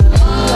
I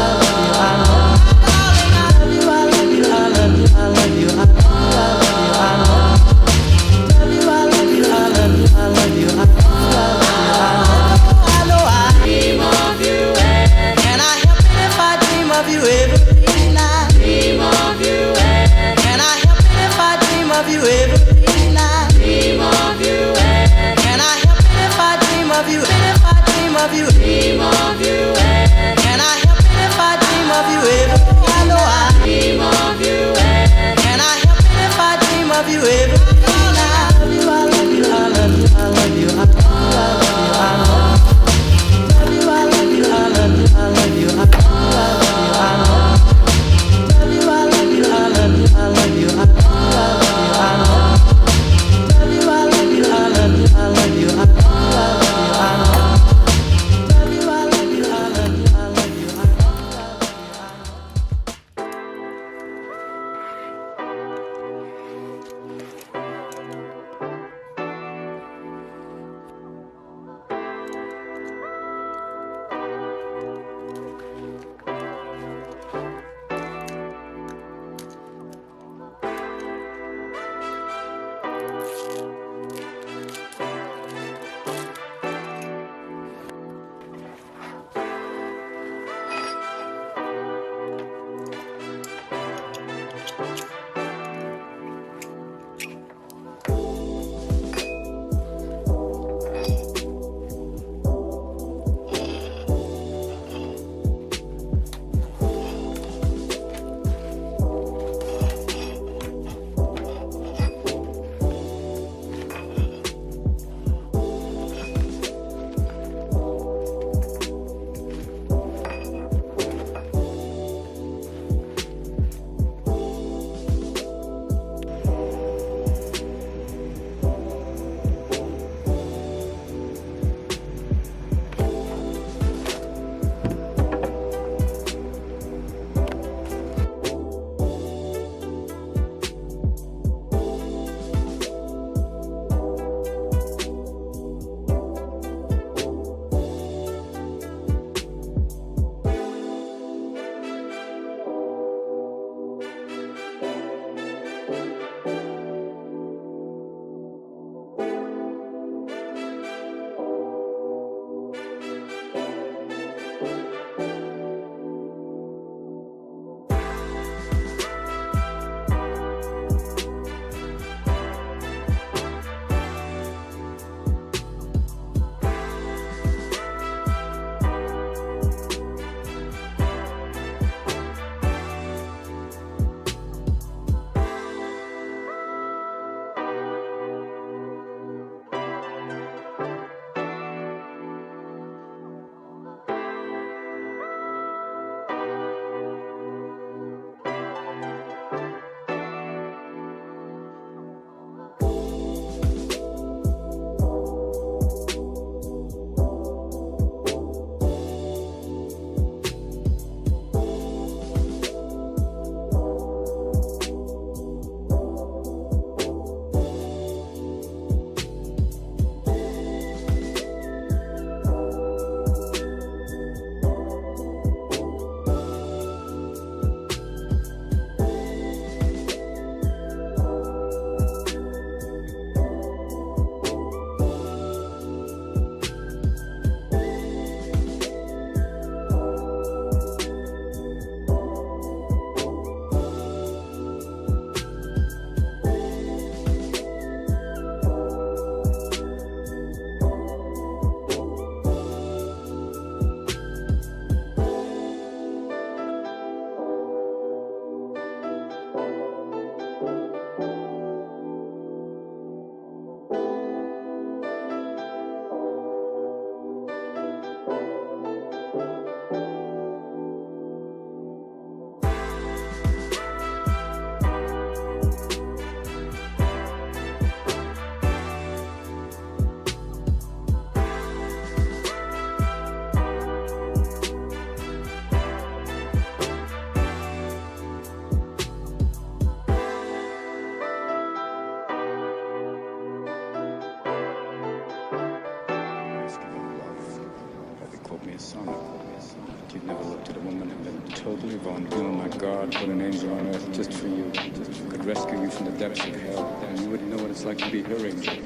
But you've never looked at a woman and been totally vulnerable. Oh my God, what an angel on earth just for you. Just could rescue you from the depths of hell. And you wouldn't know what it's like to be her angel.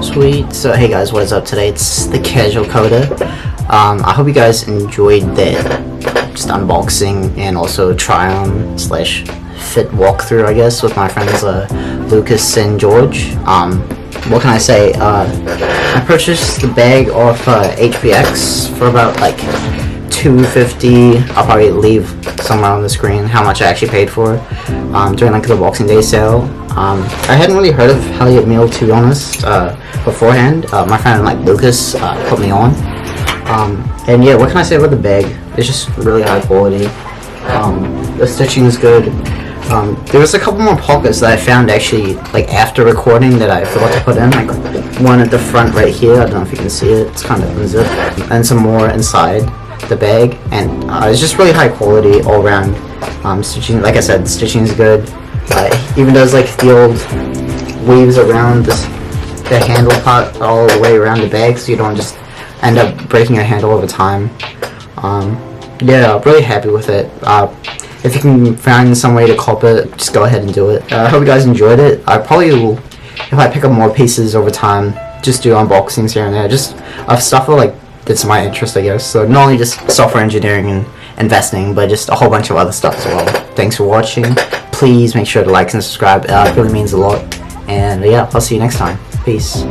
Sweet. So hey guys, what is up today? It's the Casual Coder. I hope you guys enjoyed the just unboxing and also try on slash fit walkthrough, I guess, with my friends Lucas and George. What can I say? I purchased the bag off HPX for about like $2.50. I'll probably leave somewhere on the screen how much I actually paid for it during like the Boxing Day sale. I hadn't really heard of Heliot Emil, to be honest, beforehand. My friend like Lucas put me on. And yeah, what can I say about the bag? It's just really high quality. The stitching is good. There was a couple more pockets that I found actually like after recording that I forgot to put in, like one at the front right here. I don't know if you can see it. It's kind of unzipped, and some more inside the bag. And it's just really high quality all around. Stitching, like I said, stitching is good. Even does like the old weaves around the handle part all the way around the bag, so you don't just end up breaking your handle over time. Yeah, I'm really happy with it. If you can find some way to cop it, just go ahead and do it. I hope you guys enjoyed it. I probably will, if I pick up more pieces over time, just do unboxings here and there, just of stuff like that's my interest, I guess. So not only just software engineering and investing, but just a whole bunch of other stuff as well. Thanks for watching. Please make sure to like and subscribe. It really means a lot. And yeah, I'll see you next time. Peace.